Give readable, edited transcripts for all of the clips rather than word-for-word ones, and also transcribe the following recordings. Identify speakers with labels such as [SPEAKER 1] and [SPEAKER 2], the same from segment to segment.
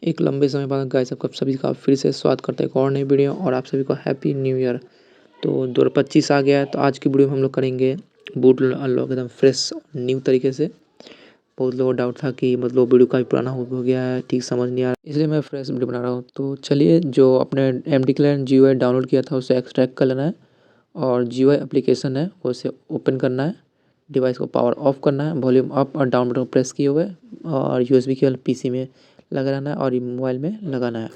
[SPEAKER 1] एक लंबे समय बाद गाइस आपका सभी का फिर से स्वागत करते हैं एक और नई वीडियो और आप सभी को हैप्पी न्यू ईयर। तो 2025 आ गया है, तो आज की वीडियो में हम लोग करेंगे बूट अनलॉक एकदम फ्रेश न्यू तरीके से। बहुत लोगों को डाउट था कि मतलब वीडियो काफ़ी पुराना हो गया है, ठीक समझ नहीं आ रहा, इसलिए मैं फ्रेश वीडियो बना रहा हूँ। तो चलिए, जो अपने एम क्लाइंट GUI डाउनलोड किया था उसे एक्सट्रैक्ट कर लेना है और GUI एप्लीकेशन है वो उसे ओपन करना है। डिवाइस को पावर ऑफ करना है, वॉल्यूम अप और डाउन बटन प्रेस किए हुए और USB केबल PC में लगा रहना है और मोबाइल में लगाना है।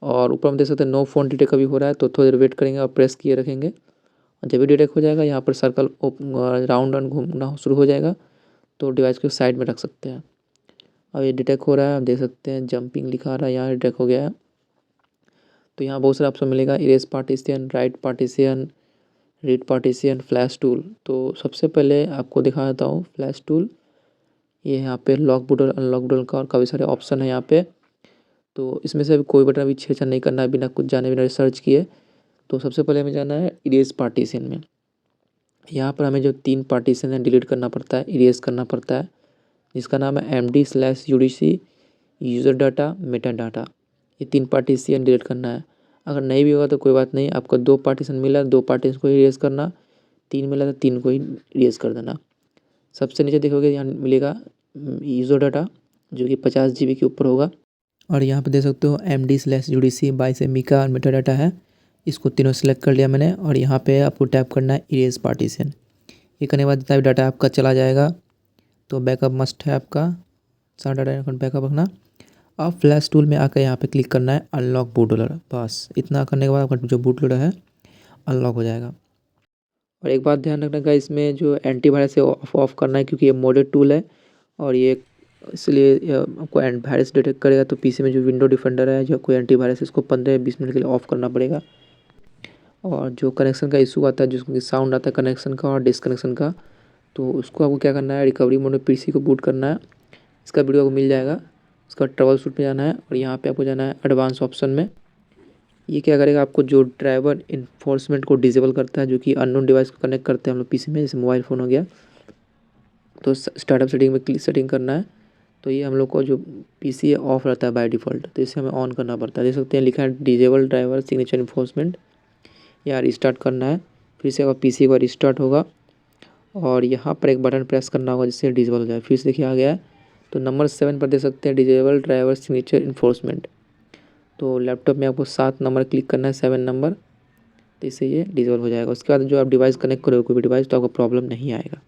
[SPEAKER 1] और ऊपर हम देख सकते हैं नो फ़ोन डिटेक्ट अभी हो रहा है, तो थोड़ी देर वेट करेंगे और प्रेस किए रखेंगे। और जब भी डिटेक्ट हो जाएगा यहाँ पर सर्कल राउंड राउंड घूमना शुरू हो जाएगा, तो डिवाइस को साइड में रख सकते हैं। अब ये डिटेक्ट हो रहा है, आप देख सकते हैं जंपिंग लिखा रहा है, यहाँ डिटेक्ट हो गया है। तो यहाँ बहुत सारा ऑप्शन मिलेगा, erase partition, right partition, read partition, flash tool. तो सबसे पहले आपको दिखा देता हूँ फ्लैश टूल। ये यहाँ पे लॉक बटन अनलॉक बटन का और काफ़ी सारे ऑप्शन है यहाँ पे। तो इसमें से अभी कोई बटन अभी छेड़छाड़ नहीं करना है बिना कुछ जाने बिना रिसर्च किए। तो सबसे पहले हमें जाना है इरेज पार्टीशन में। यहाँ पर हमें जो 3 पार्टीशन है डिलीट करना पड़ता है, इरेज करना पड़ता है, जिसका नाम है MD/UDC user data Meta data. ये 3 पार्टीशन डिलीट करना है। अगर नहीं भी होगा तो कोई बात नहीं, आपको 2 पार्टीशन मिला, 2 पार्टीशन को इरेज करना, 3 मिला तो 3 को ही इरेज कर देना। सबसे नीचे देखोगे यहाँ मिलेगा यूज़र डाटा, जो कि 50 GB के ऊपर होगा। और यहाँ पे देख सकते हो MD/UDC 22 MB का मेटा डाटा है। इसको तीनों सेलेक्ट कर लिया मैंने और यहाँ पे आपको टैप करना है इरेज पार्टीशन। ये करने के बाद जितना भी डाटा आपका चला जाएगा तो बैकअप मस्ट है आपका, सारा डाटा बैकअप रखना। अब फ्लैश टूल में आकर यहाँ पे क्लिक करना है अनलॉक बूट लोडर। बस इतना करने के बाद आपका जो बूट लोडर है अनलॉक हो जाएगा। और एक बात ध्यान रखना का, इसमें जो एंटीवायरस है ऑफ करना है, क्योंकि ये मोडेड टूल है और ये इसलिए आपको वायरस डिटेक्ट करेगा। तो PC में जो विंडो डिफेंडर है, जो कोई एंटीवायरस, इसको 15-20 मिनट के लिए ऑफ करना पड़ेगा। और जो कनेक्शन का इशू आता है, जिसको साउंड आता है कनेक्शन का और डिसकनेक्शन का, तो उसको आपको क्या करना है, रिकवरी मोड में PC को बूट करना है। इसका वीडियो आपको मिल जाएगा। उसका ट्रबल शूट में जाना है और यहाँ पे आपको जाना है एडवांस ऑप्शन में। ये क्या करेगा, आपको जो ड्राइवर इन्फोर्समेंट को डिसेबल करता है, जो कि अननोन डिवाइस को कनेक्ट करते हैं हम लोग PC में, जैसे मोबाइल फ़ोन हो गया, तो स्टार्टअप सेटिंग में क्लिक सेटिंग करना है। तो ये हम लोग को जो PC है ऑफ रहता है बाय डिफ़ॉल्ट, तो इसे हमें ऑन करना पड़ता है। देख सकते हैं लिखा है डिसेबल ड्राइवर सिग्नेचर इन्फोर्समेंट। या रिस्टार्ट करना है, फिर से आपका PC एक बार रिस्टार्ट होगा और यहाँ पर एक बटन प्रेस करना होगा जिससे डिसेबल हो जाए। फिर से देखिए आ गया है। तो नंबर 7 पर देख सकते हैं डिसेबल ड्राइवर सिग्नेचर इन्फोर्समेंट। तो लैपटॉप में आपको 7 नंबर क्लिक करना है, 7 नंबर, तो इससे ये डिसेबल हो जाएगा। उसके बाद जो आप डिवाइस कनेक्ट करोगे कोई भी डिवाइस, तो आपको प्रॉब्लम नहीं आएगा।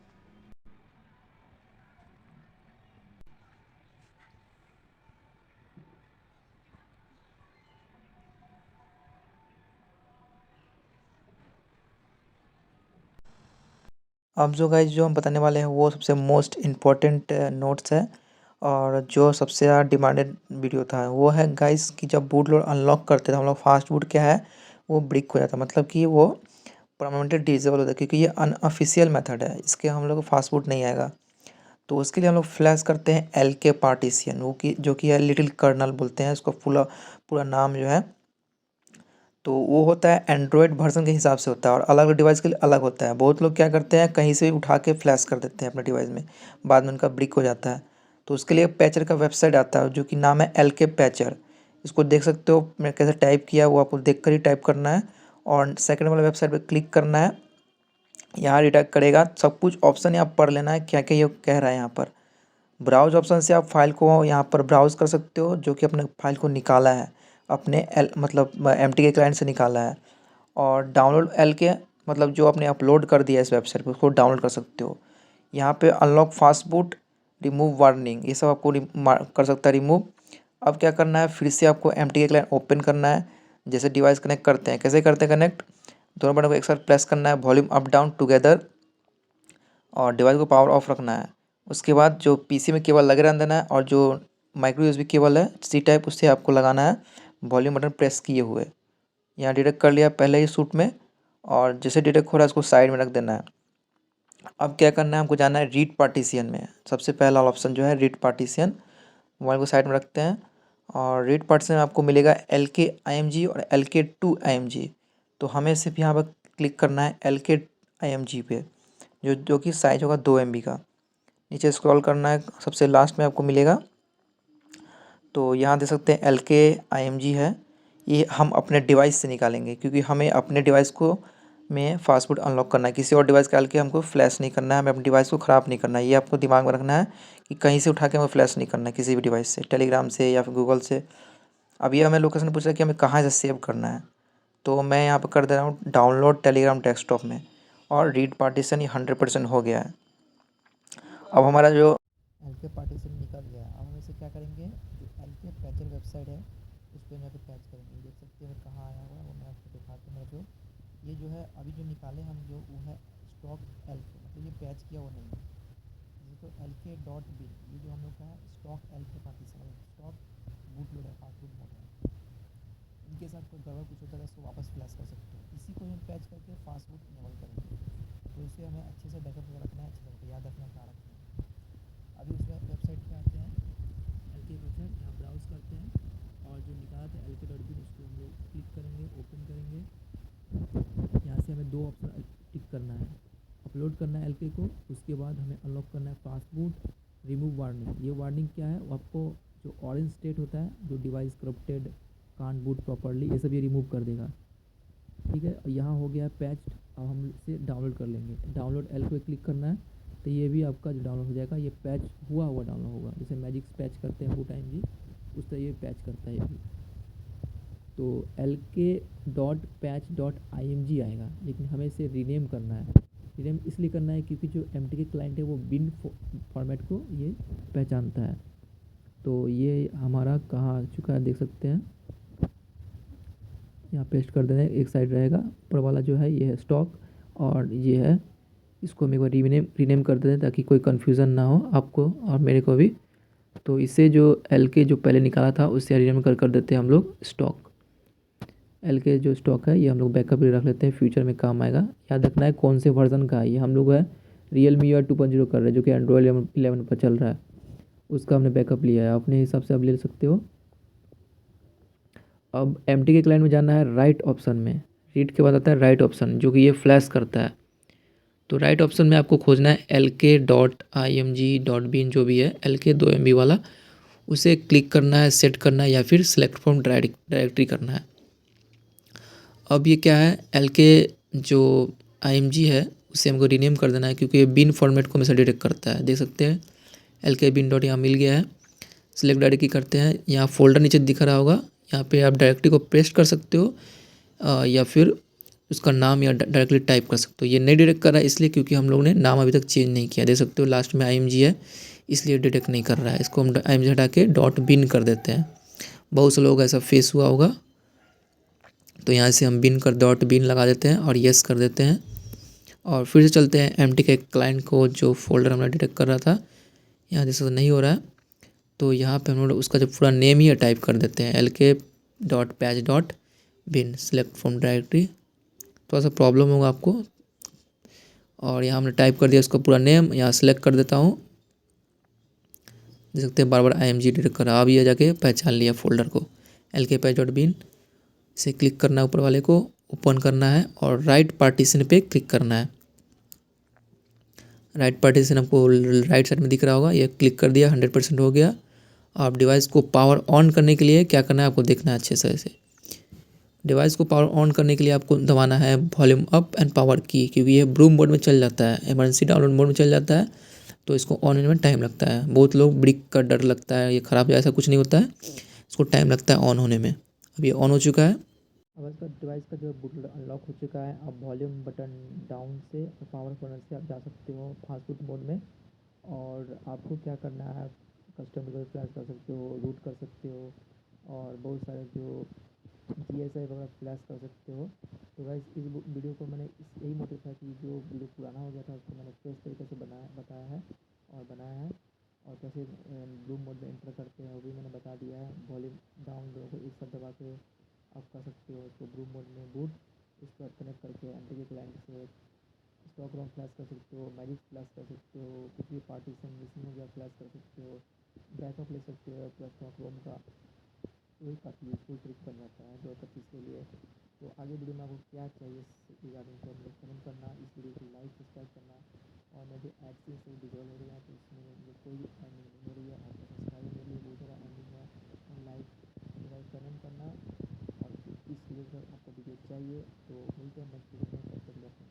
[SPEAKER 2] अब जो गाइज जो हम बताने वाले हैं वो सबसे मोस्ट इम्पॉर्टेंट नोट्स है और जो सबसे ज़्यादा डिमांडेड वीडियो था वो है गाइज कि जब बूट लोड अनलॉक करते थे हम लोग, फास्ट बूट क्या है वो ब्रिक हो जाता है, मतलब कि वो परमानेंटली डिसेबल होता है, क्योंकि ये अनऑफिशियल मेथड है, इसके हम लोग को फास्ट बूट नहीं आएगा। तो उसके लिए हम लोग फ्लैश करते हैं LK पार्टीशन, वो कि जो कि है लिटिल कर्नल बोलते हैं इसको, पूरा पूरा नाम जो है। तो वो होता है एंड्रॉयड वर्जन के हिसाब से होता है और अलग अलग डिवाइस के लिए अलग होता है। बहुत लोग क्या करते हैं, कहीं से भी उठा के फ्लैश कर देते हैं अपने डिवाइस में, बाद में उनका ब्रिक हो जाता है। तो उसके लिए पैचर का वेबसाइट आता है जो कि नाम है LK पैचर। इसको देख सकते हो मैं कैसे टाइप किया, वो आपको देख कर ही टाइप करना है और सेकंड वाला वेबसाइट पर क्लिक करना है। यहाँ डिटेक्ट करेगा, सब कुछ ऑप्शन यहाँ पढ़ लेना है क्या क्या ये कह रहा है। यहाँ पर ब्राउज ऑप्शन से आप फाइल को यहाँ पर ब्राउज कर सकते हो, जो कि अपने फाइल को निकाला है अपने मतलब MTK क्लाइंट से निकाला है। और डाउनलोड LK मतलब जो आपने अपलोड कर दिया इस वेबसाइट पर, उसको डाउनलोड कर सकते हो। यहाँ पे unlock fast boot, remove warning, ये सब आपको कर सकता है रिमूव। अब क्या करना है, फिर से आपको MTK क्लाइंट ओपन करना है। जैसे डिवाइस कनेक्ट करते हैं, कैसे करते हैं कनेक्ट, दोनों बटन को एक साथ प्रेस करना है, वॉल्यूम अप डाउन टुगेदर, और डिवाइस को पावर ऑफ रखना है। उसके बाद जो PC में केबल लगे रहने देना है और जो माइक्रो USB केबल है C टाइप, उससे आपको लगाना है वॉल्यूम बटन प्रेस किए हुए। यहाँ डिटेक्ट कर लिया पहले ही शूट में, और जैसे डिटेक्ट हो रहा है उसको साइड में रख देना है। अब क्या करना है, हमको जाना है रीड पार्टीशन में। सबसे पहला ऑप्शन जो है रीड पार्टीशन, मोबाइल को साइड में रखते हैं और रीड पार्टीशन में आपको मिलेगा LK IMG और LK2 IMG। तो हमें सिर्फ यहाँ पर क्लिक करना है LK IMG पे, जो कि साइज होगा 2 MB का। नीचे स्क्रॉल करना है, सबसे लास्ट में आपको मिलेगा तो यहाँ देख सकते हैं LKIMG है, ये हम अपने डिवाइस से निकालेंगे क्योंकि हमें अपने डिवाइस को में फास्टफूड अनलॉक करना है। किसी और डिवाइस का LK हमको फ्लैश नहीं करना है, हमें अपने डिवाइस को ख़राब नहीं करना है। ये आपको दिमाग में रखना है कि कहीं से उठा के हमें फ्लैश नहीं करना है, किसी भी डिवाइस से, टेलीग्राम से या फिर गूगल से। अब ये हमें लोकेशन पूछ रहा है कि हमें कहाँ से सेव करना है, तो मैं यहाँ पर कर दे रहा हूँ डाउनलोड टेलीग्राम डेस्कटॉप में, और रीड पार्टीशन ये 100% हो गया है। अब हमारा जो LK पार्टीशन निकल गया है। अब हम इसे क्या करेंगे, जो LK पैचर वेबसाइट है उस पर जाकर पैच करेंगे। देख सकते हैं कहाँ आया हुआ है, वो मैं आपको दिखाता हूँ। जो ये जो है अभी जो निकाले हम, जो वो है स्टॉक LK, मतलब ये पैच किया वो नहीं है। ये तो LK.bin, ये जो हम लोग का है stock LK partition, stock boot load है, फास्ट बूट मोड है। इनके साथ कोई गड़बड़ कुछ होता है तो इसको वापस फ्लैश कर सकते हो। इसी को हम पैच करके फास्ट बूट इनेबल करेंगे। तो इसे हमें अच्छे से बैकअप में रखना है, अच्छे से याद रखना है कहाँ रखना है। अभी उस वेबसाइट पे आते हैं, LK वेबसाइट, यहाँ ब्राउज करते हैं और जो निकाला था LK.bin उसको हम लोग क्लिक करेंगे, ओपन करेंगे। यहाँ से हमें दो ऑप्शन टिक करना है, अपलोड करना है LK को, उसके बाद हमें अनलॉक करना है फास्टबूट, रिमूव वार्निंग। ये वार्निंग क्या है, वो आपको जो ऑरेंज स्टेट होता है, जो device corrupted, can't boot properly, ये सब ये रिमूव कर देगा। ठीक है, यहाँ हो गया पैच्ड। अब हम इसे डाउनलोड कर लेंगे, डाउनलोड LK पे क्लिक करना है, तो ये भी आपका जो डाउनलोड हो जाएगा, ये पैच हुआ हुआ डाउनलोड होगा। जैसे मैजिक्स पैच करते हैं BootIMG, उस तरह ये पैच करता है ये भी। तो LK.patch.img आएगा, लेकिन हमें इसे रीनेम करना है। रीनेम इसलिए करना है क्योंकि जो MTK क्लाइंट है वो बिन फॉर्मेट को ये पहचानता है। तो ये हमारा कहाँ आ चुका है देख सकते हैं, यहाँ पेस्ट कर देना है। एक साइड रहेगा, ऊपर वाला जो है ये है स्टॉक, और ये है, इसको हम एक बार रीनेम कर देते हैं ताकि कोई कन्फ्यूज़न ना हो आपको और मेरे को भी। तो इसे जो LK जो पहले निकाला था उससे रीनेम कर देते हैं हम लोग स्टॉक। LK जो स्टॉक है ये हम लोग बैकअप भी रख लेते हैं, फ्यूचर में काम आएगा। याद रखना है कौन से वर्जन का है ये। हम लोग है Realme UI 2.0 कर रहे हैं, जो कि Android 11 पर चल रहा है, उसका हमने बैकअप लिया है। अपने हिसाब से आप ले सकते हो। अब MTK क्लाइंट में जाना है राइट ऑप्शन में, रीड के बाद आता है राइट ऑप्शन, जो कि ये फ्लैश करता है। तो राइट ऑप्शन में आपको खोजना है LK.img.bin, जो भी है LK 2 MB वाला, उसे क्लिक करना है, सेट करना है, या फिर सेलेक्ट फ्रॉम डायरेक्टरी करना है। अब ये क्या है, LK जो IMG है उसे हमको रीनेम कर देना है, क्योंकि ये बिन फॉर्मेट को हमेशा डिटेक्ट करता है। देख सकते हैं LK bin डॉट यहाँ मिल गया है। सिलेक्ट डायरेक्टरी करते हैं, यहाँ फोल्डर नीचे दिख रहा होगा, यहाँ पे आप डायरेक्टरी को पेस्ट कर सकते हो, या फिर उसका नाम या डायरेक्टली टाइप कर सकते हो। ये नहीं डिटेक्ट कर रहा है इसलिए क्योंकि हम लोग ने नाम अभी तक चेंज नहीं किया। देख सकते हो लास्ट में IMG है, इसलिए डिटेक्ट नहीं कर रहा है। इसको हम IMG हटा के .bin कर देते हैं। बहुत से लोग ऐसा फेस हुआ होगा, तो यहाँ से हम .bin लगा देते हैं और येस कर देते हैं। और फिर से चलते हैं MTK क्लाइंट को, जो फोल्डर हमने डिटेक्ट कर रहा था, यहाँ जैसे नहीं हो रहा है, तो यहाँ पे हम लोग उसका जो पूरा नेम ही है टाइप कर देते हैं, LK.patch.bin, सेलेक्ट फ्रॉम डायरेक्टरी। थोड़ा सा प्रॉब्लम होगा आपको, और यहाँ हमने टाइप कर दिया उसका पूरा नेम, यहाँ सेलेक्ट कर देता हूँ। देख सकते हैं बार बार IMG डिटेक्ट कर रहा। अब ये जाके पहचान लिया फोल्डर को, LK.patch.bin से क्लिक करना है, ऊपर वाले को ओपन करना है और राइट पार्टीशन पे क्लिक करना है। राइट पार्टीशन आपको राइट साइड में दिख रहा होगा, ये क्लिक कर दिया, 100% हो गया। आप डिवाइस को पावर ऑन करने के लिए क्या करना है आपको देखना है अच्छे से। ऐसे डिवाइस को पावर ऑन करने के लिए आपको दबाना है वॉल्यूम अप एंड पावर की, क्योंकि ये ब्रूम मोड में चल जाता है, इमरजेंसी डाउनलोड मोड में चल जाता है, तो इसको ऑन होने में टाइम लगता है। बहुत लोग ब्रिक का डर लगता है, ये ख़राब ऐसा कुछ नहीं होता है, इसको टाइम लगता है ऑन होने में। अब ये ऑन हो चुका है। अब इसका डिवाइस का जो बूट अनलॉक हो चुका है। अब वॉल्यूम बटन डाउन से और पावर बटन से आप जा सकते हो फास्टफूड मोड में। और आपको क्या करना है, कस्टम डिवाइस फ्लैश कर सकते हो, रूट कर सकते हो, और बहुत सारे जो GSI वगैरह फ्लैश कर सकते हो। तो गाइस इस वीडियो को मैंने यही मोटिव था कि जो वीडियो पुराना हो गया था उसको मैंने फ्रेश तरीके से बताया है, और कैसे ब्लूम मोड में एंटर करते हैं वो भी मैंने बता दिया है। वॉल्यूम डाउन दो को एक साथ दबा के आप कर सकते हो तो ब्लूम मोड में बूट, इसको आप कनेक्ट करके MTK क्लाइंट से स्टॉक रोम फ्लैश कर सकते हो, मैजिक फ्लैश कर सकते हो, कुछ भी पार्टीशन मिसिंग हो गया फ्लैश कर सकते हो, बैकअप ले सकते हो प्लस स्टॉक रोम का। वही काफ़ी यूजफुल ट्रिक बन जाता है 2025 के लिए। तो आगे वीडियो में आपको क्या चाहिए इस रिगार्डिंग तो आप लोग कमेंट करना, इस वीडियो को लाइक सब्सक्राइब करना। और मैं जो एडसेंस से विजुअल हो रही है तो इसमें मुझे कोई भी अर्निंग नहीं हो रही है, आपको सब्सक्राइबर मेरे लिए बहुत ज़्यादा अर्निंग है।
[SPEAKER 1] चाहिए। तो मिलते हैं नेक्स्ट वीडियो में, तब तक के लिए अपना